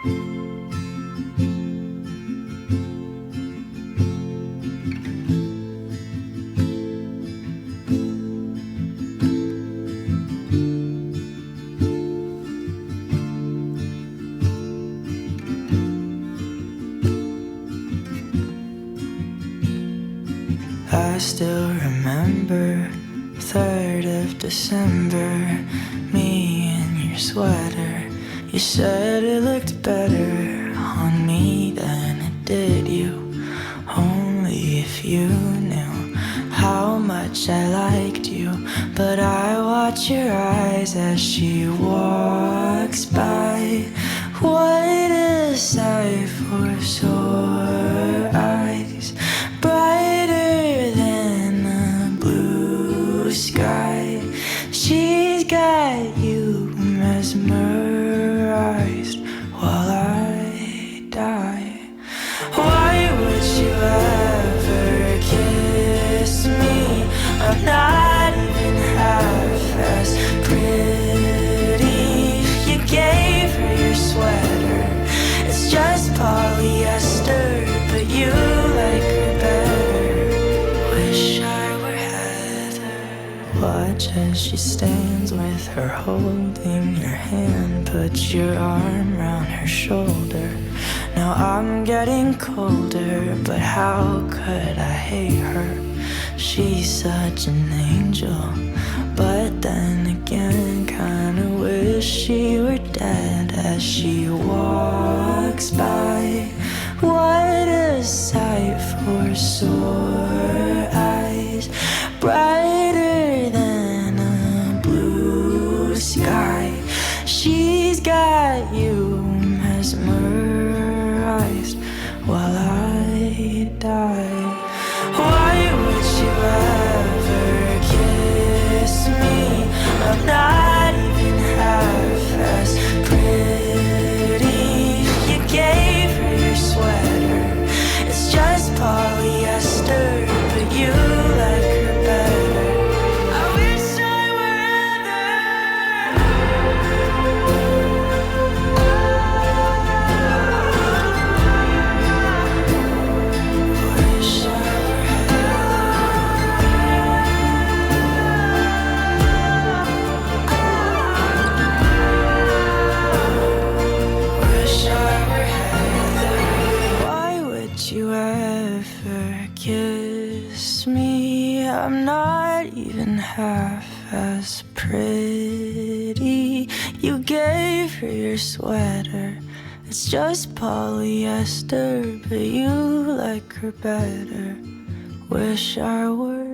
I still remember 3rd of December, me in your sweater. You said it looked better on me than it did you. Only if you knew how much I liked you. But I watch your eyes as she walks by. What a sight for sore eyes, brighter than the blue sky. She's got you mesmerized while I die. Why would you ever kiss me? I'm not even half as pretty. You gave her your sweater, it's just polyester, but you like her better. Wish I were Heather. Watch as she stands with her holding your hand, put your arm around her shoulder. Now I'm getting colder, but how could I hate her? She's such an angel, but then again kinda wish she were dead as she walks by. What a sight for sore eyes, brighter than a blue sky. She's got you mesmerized while I die. Why would you ever kiss me? I'm not even half as pretty. You gave her your sweater, it's just polyester, but you like her better. I wish I were Wish I were Heather. Why would you ever kiss me? I'm not even half as pretty. You gave her your sweater, it's just polyester, but you like her better. Wish I were